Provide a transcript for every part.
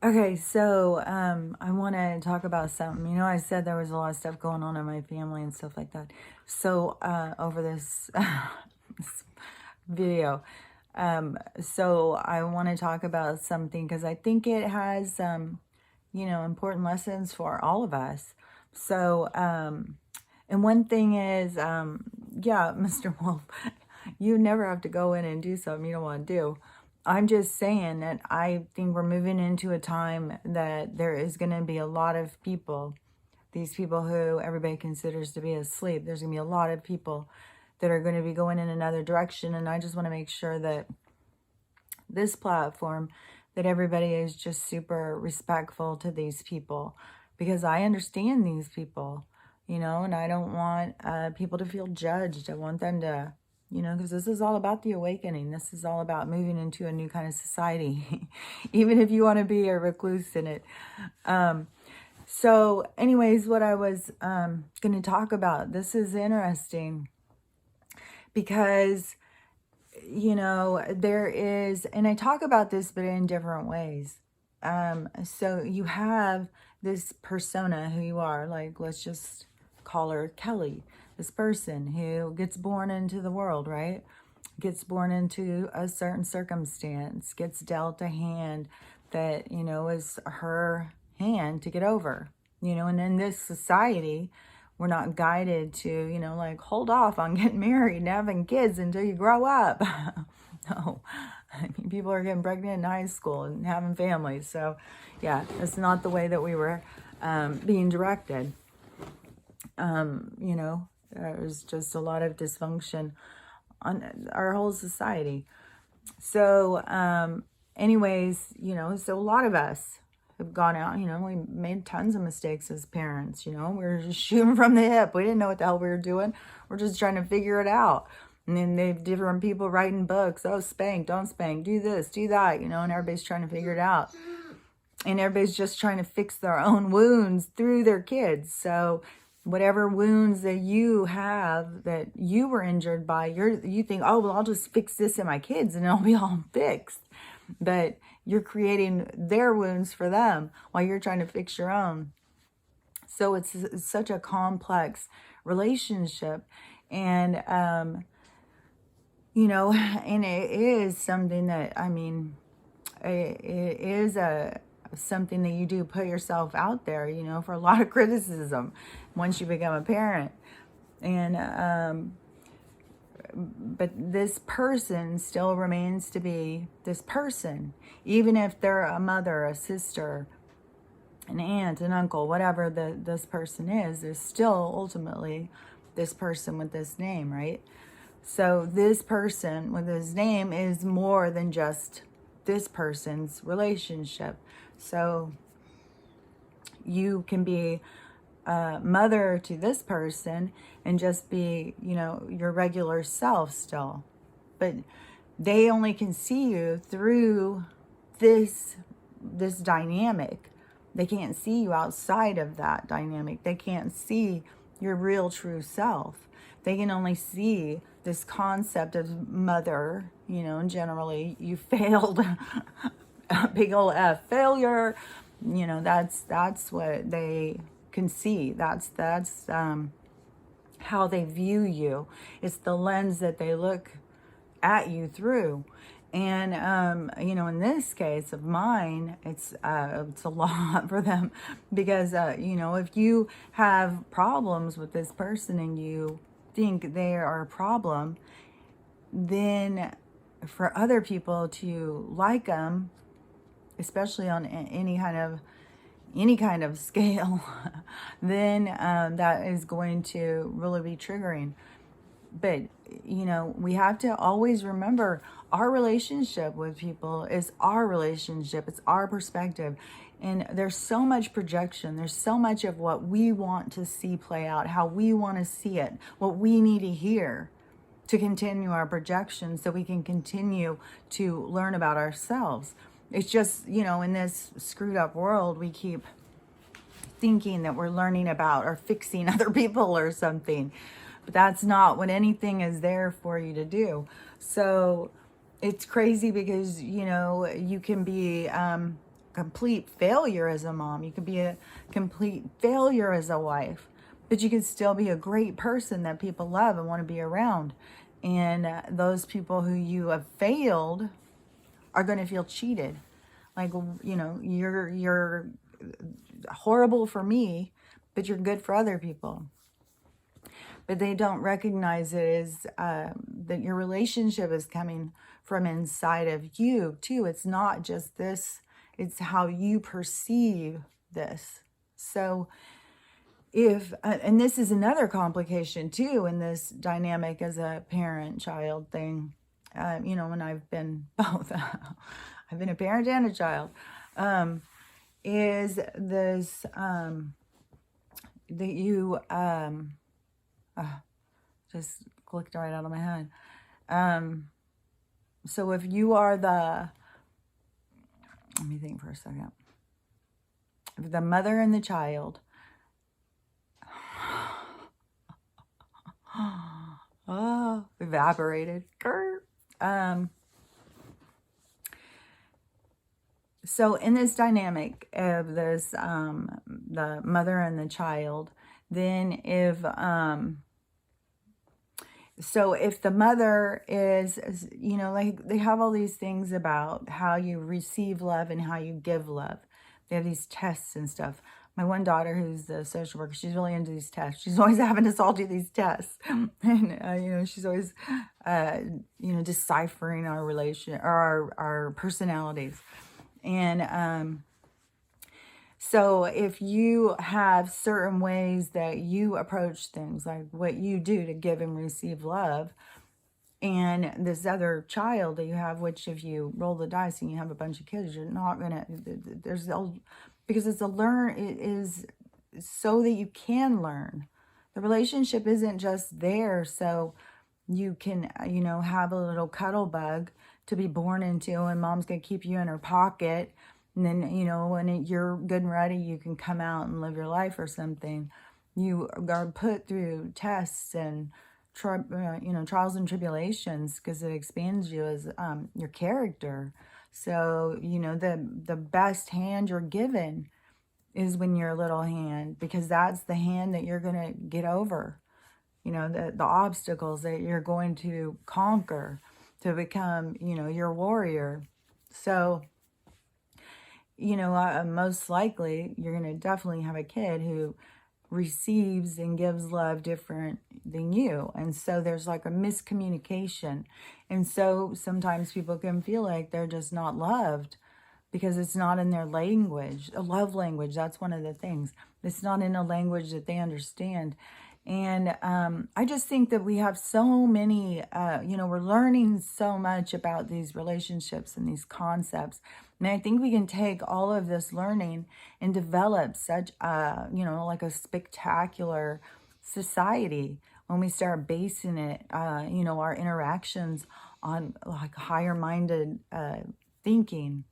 Okay, so I want to talk about something. I said there was a lot of stuff going on in my family and stuff like that. So over this, this video, so I want to talk about something because I think it has, important lessons for all of us. So, and one thing is, yeah, Mr. Wolf, you never have to go in and do something you don't want to do. I'm just saying that I think we're moving into a time that there is going to be a lot of people, these people who everybody considers to be asleep. There's going to be a lot of people that are going to be going in another direction. And I just want to make sure that this platform, that everybody is just super respectful to these people, because I understand these people, and I don't want people to feel judged. I want them to, because this is all about the awakening. This is all about moving into a new kind of society, even if you want to be a recluse in it. So anyways, what I was going to talk about, this is interesting because there is, and I talk about this, but in different ways. So you have this persona who you are, like, let's just call her Kelly, this person who gets born into the world, right? Gets born into a certain circumstance, gets dealt a hand that, is her hand to get over, and in this society, we're not guided to, like, hold off on getting married and having kids until you grow up. No, I mean, people are getting pregnant in high school and having families. So, yeah, that's not the way that we were being directed. There's just a lot of dysfunction on our whole society. So, anyways, so a lot of us have gone out, we made tons of mistakes as parents, we were just shooting from the hip. We didn't know what the hell we were doing. We're just trying to figure it out. And then they have different people writing books. Oh, spank, don't spank, do this, do that, and everybody's trying to figure it out. And everybody's just trying to fix their own wounds through their kids. So whatever wounds that you have that you were injured by, you think, oh, well, I'll just fix this in my kids and it'll be all fixed. But you're creating their wounds for them while you're trying to fix your own. So it's such a complex relationship. And, and it is something that, it is something that you do put yourself out there, for a lot of criticism once you become a parent. And, but this person still remains to be this person, even if they're a mother, a sister, an aunt, an uncle, whatever this person is, there's still ultimately this person with this name, right? So this person with his name is more than just this person's relationship. So you can be a mother to this person and just be, your regular self still. But they only can see you through this dynamic. They can't see you outside of that dynamic. They can't see your real true self. They can only see this concept of mother, and generally you failed, a big old F, failure. That's what they can see. That's how they view you. It's the lens that they look at you through. And, in this case of mine, it's a lot for them because, if you have problems with this person and you think they are a problem, then for other people to like them, especially on any kind of scale, then that is going to really be triggering. But, we have to always remember our relationship with people is our relationship. It's our perspective. And there's so much projection. There's so much of what we want to see play out, how we want to see it, what we need to hear to continue our projection so we can continue to learn about ourselves. It's just, in this screwed up world, we keep thinking that we're learning about or fixing other people or something. But that's not what anything is there for you to do. So it's crazy because, you can be complete failure as a mom. You could be a complete failure as a wife, but you could still be a great person that people love and want to be around. And those people who you have failed are going to feel cheated. Like, you know, you're horrible for me, but you're good for other people. But they don't recognize it as that your relationship is coming from inside of you too. It's not just this, it's how you perceive this. So if, and this is another complication too in this dynamic as a parent-child thing, you know, when I've been both, I've been a parent and a child, is this, that you, just clicked right out of my head. So if you are the, let me think for a second, if the mother and the child, oh, evaporated. So in this dynamic of this, the mother and the child, then if, so if the mother is, you know, like they have all these things about how you receive love and how you give love. They have these tests and stuff. My one daughter, who's the social worker, she's really into these tests. She's always having us all do these tests. And, you know, she's always, you know, deciphering our relation, or our personalities. And so if you have certain ways that you approach things, like what you do to give and receive love, and this other child that you have, which if you roll the dice and you have a bunch of kids, you're not gonna, there's, because it's it is so that you can learn. The relationship isn't just there so you can, you know, have a little cuddle bug to be born into, and mom's gonna keep you in her pocket. And then, you know, when you're good and ready, you can come out and live your life or something. You are put through tests and, you know, trials and tribulations, because it expands you as your character. So, you know, the best hand you're given is when you're a little hand, because that's the hand that you're going to get over. You know, the obstacles that you're going to conquer to become, you know, your warrior. So, you know, most likely you're going to definitely have a kid who receives and gives love different than you. And so there's like a miscommunication. And so sometimes people can feel like they're just not loved because it's not in their language, a love language. That's one of the things. It's not in a language that they understand. And I just think that we have so many, you know, we're learning so much about these relationships and these concepts. And I think we can take all of this learning and develop such, you know, like a spectacular society when we start basing it, you know, our interactions on like higher minded thinking.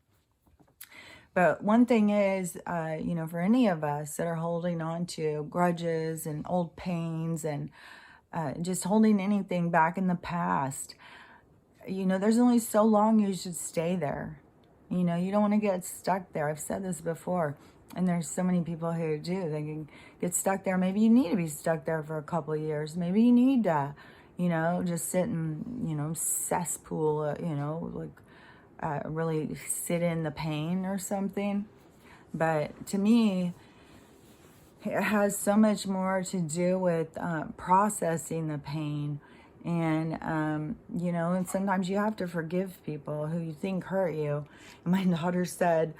But one thing is, you know, for any of us that are holding on to grudges and old pains and just holding anything back in the past, you know, there's only so long you should stay there. You know, you don't want to get stuck there. I've said this before, and there's so many people who do. They can get stuck there. Maybe you need to be stuck there for a couple of years. Maybe you need to, you know, just sit in, you know, cesspool, you know, like, really sit in the pain or something. But to me, it has so much more to do with processing the pain. And, you know, and sometimes you have to forgive people who you think hurt you. And my daughter said,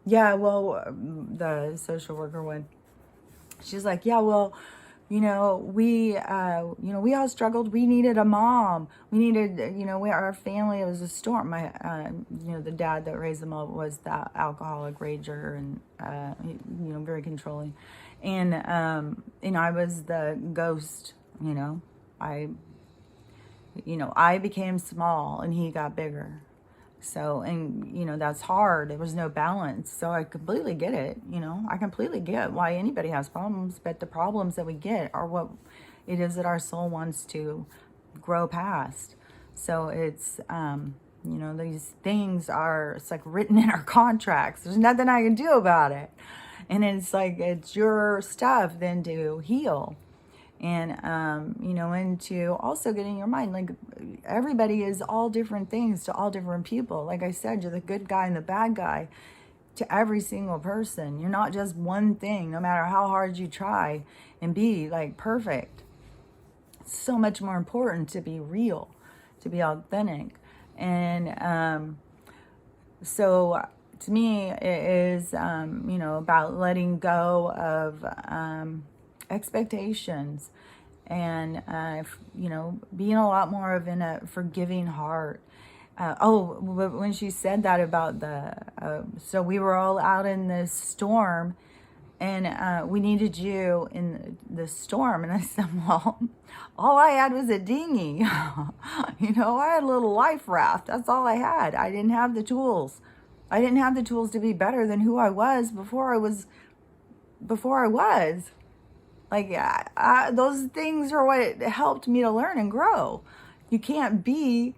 yeah, well, the social worker one, she's like, yeah, well, you know, we all struggled. We needed a mom. We needed, you know, our family, it was a storm. My, you know, the dad that raised them all was the alcoholic rager and, you know, very controlling. And I was the ghost, you know, I became small and he got bigger. So, and, you know, that's hard. There was no balance. So I completely get it. You know, I completely get why anybody has problems, but the problems that we get are what it is that our soul wants to grow past. So it's, You know, these things are, it's like written in our contracts. There's nothing I can do about it. And it's like, it's your stuff then to heal. And, you know, and to also get in your mind, like everybody is all different things to all different people. Like I said, you're the good guy and the bad guy to every single person. You're not just one thing, no matter how hard you try and be like perfect. It's so much more important to be real, to be authentic. And so to me, it is, you know, about letting go of expectations and, you know, being a lot more of in a forgiving heart. But when she said that about so we were all out in this storm and we needed you in the storm. And I said, well, all I had was a dinghy. You know, I had a little life raft. That's all I had. I didn't have the tools. I didn't have the tools to be better than who I was before I was. Like, those things are what helped me to learn and grow. You can't be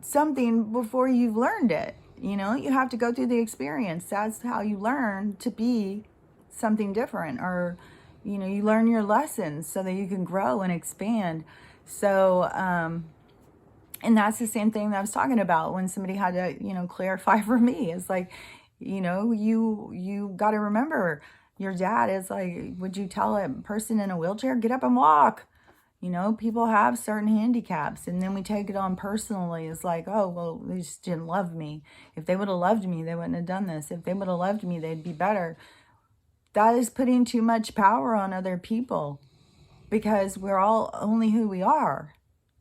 something before you've learned it. You know, you have to go through the experience. That's how you learn to be something different, or, you know, you learn your lessons so that you can grow and expand. So, and that's the same thing that I was talking about when somebody had to, you know, clarify for me. It's like, you know, you got to remember your dad is like, would you tell a person in a wheelchair, get up and walk? You know, people have certain handicaps, and then we take it on personally. It's like, oh, well, they just didn't love me. If they would have loved me, they wouldn't have done this. If they would have loved me, they'd be better. That is putting too much power on other people, because we're all only who we are.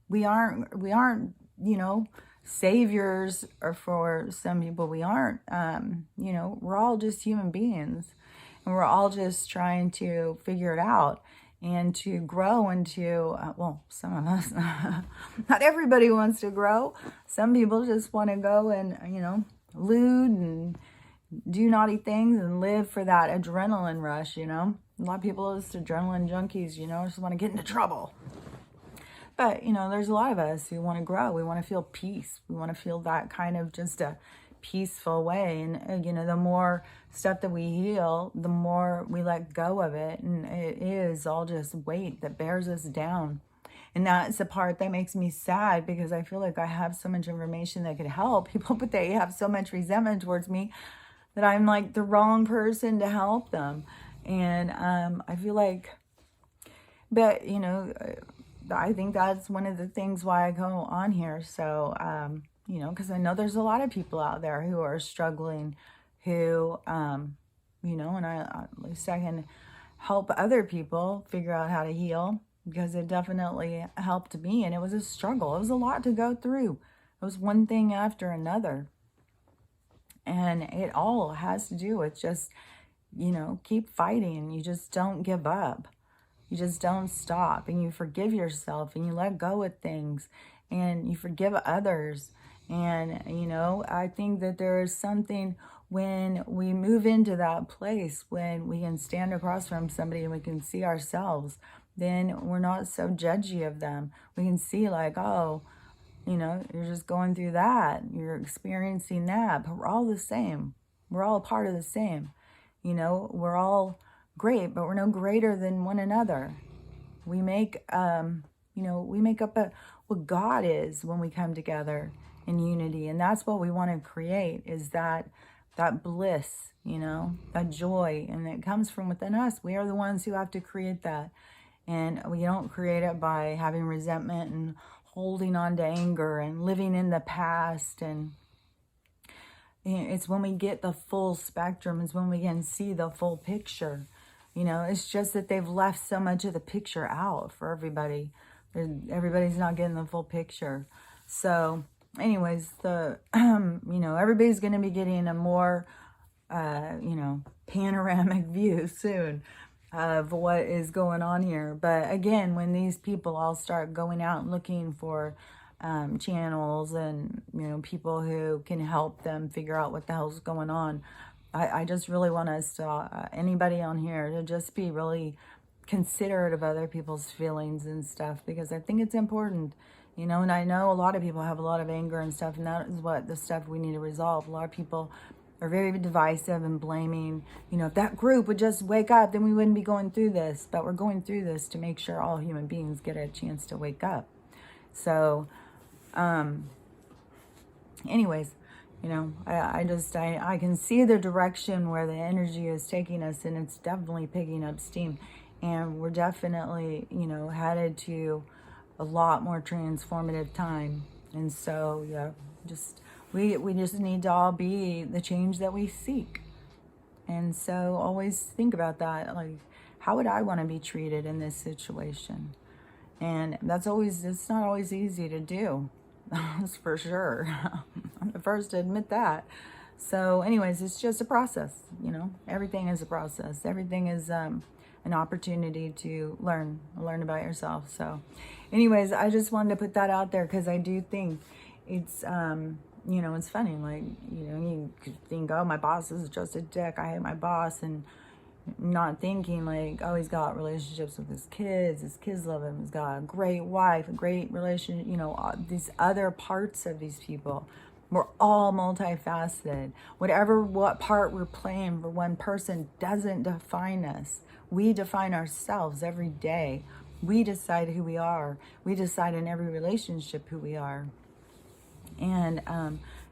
We aren't, you know, saviors, or for some people we aren't. You know, we're all just human beings, and we're all just trying to figure it out and to grow into, well, some of us, not everybody wants to grow. Some people just want to go and, you know, lewd and do naughty things and live for that adrenaline rush, you know. A lot of people are just adrenaline junkies, you know, just want to get into trouble. But, you know, there's a lot of us who want to grow. We want to feel peace. We want to feel that kind of just a peaceful way. And, you know, the more stuff that we heal, the more we let go of it. And it is all just weight that bears us down. And that's the part that makes me sad, because I feel like I have so much information that could help people, but they have so much resentment towards me that I'm like the wrong person to help them. And I feel like, but, you know, I think that's one of the things why I go on here. So, you know, because I know there's a lot of people out there who are struggling, who, you know, and at least I can help other people figure out how to heal, because it definitely helped me. And it was a struggle. It was a lot to go through. It was one thing after another. And it all has to do with just, you know, keep fighting. You just don't give up. You just don't stop, and you forgive yourself, and you let go of things, and you forgive others. And, you know, I think that there is something when we move into that place, when we can stand across from somebody and we can see ourselves, then we're not so judgy of them. We can see like, oh, you know, you're just going through that. You're experiencing that, but we're all the same. We're all a part of the same. You know, we're all great, but we're no greater than one another. We make, you know, we make up what God is when we come together in unity. And that's what we want to create, is that bliss, you know, that joy. And it comes from within us. We are the ones who have to create that. And we don't create it by having resentment and holding on to anger and living in the past. And it's when we get the full spectrum, is when we can see the full picture. You know, it's just that they've left so much of the picture out for everybody. Everybody's not getting the full picture. So anyways, you know, everybody's going to be getting a more, you know, panoramic view soon of what is going on here. But again, when these people all start going out and looking for channels and, you know, people who can help them figure out what the hell's going on, I just really want us to, anybody on here, to just be really considerate of other people's feelings and stuff, because I think it's important. You know, and I know a lot of people have a lot of anger and stuff, and that is what the stuff we need to resolve. A lot of people are very divisive and blaming, you know, if that group would just wake up, then we wouldn't be going through this. But we're going through this to make sure all human beings get a chance to wake up. So, anyways, you know, I can see the direction where the energy is taking us, and it's definitely picking up steam. And we're definitely, you know, headed to a lot more transformative time. And so, yeah, we just need to all be the change that we seek. And so always think about that. Like, how would I want to be treated in this situation? And it's not always easy to do. That's for sure. I'm the first to admit that. So anyways, it's just a process, you know. Everything is a process. Everything is an opportunity to learn about yourself. So anyways, I just wanted to put that out there because I do think it's you know, it's funny, like, you know, you could think, oh, my boss is just a dick, I hate my boss, and not thinking like, oh, he's got relationships with his kids love him, he's got a great wife, a great relation, you know, these other parts of these people. We're all multifaceted. What part we're playing for one person doesn't define us. We define ourselves every day. We decide who we are. We decide in every relationship who we are. And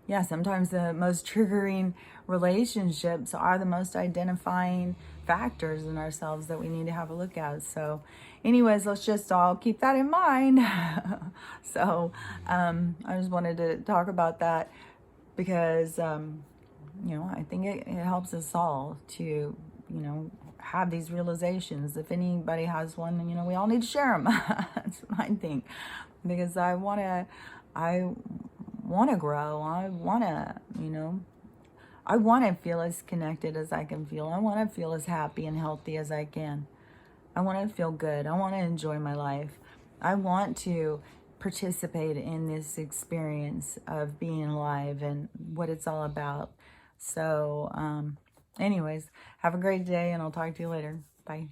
yeah, sometimes the most triggering relationships are the most identifying factors in ourselves that we need to have a look at. So anyways, let's just all keep that in mind. So I just wanted to talk about that because, you know, I think it helps us all to, you know, have these realizations. If anybody has one, you know, we all need to share them. That's what I think. Because I want to grow. I want to, you know, I want to feel as connected as I can feel. I want to feel as happy and healthy as I can. I want to feel good. I want to enjoy my life. I want to participate in this experience of being alive and what it's all about. So, anyways, have a great day, and I'll talk to you later. Bye.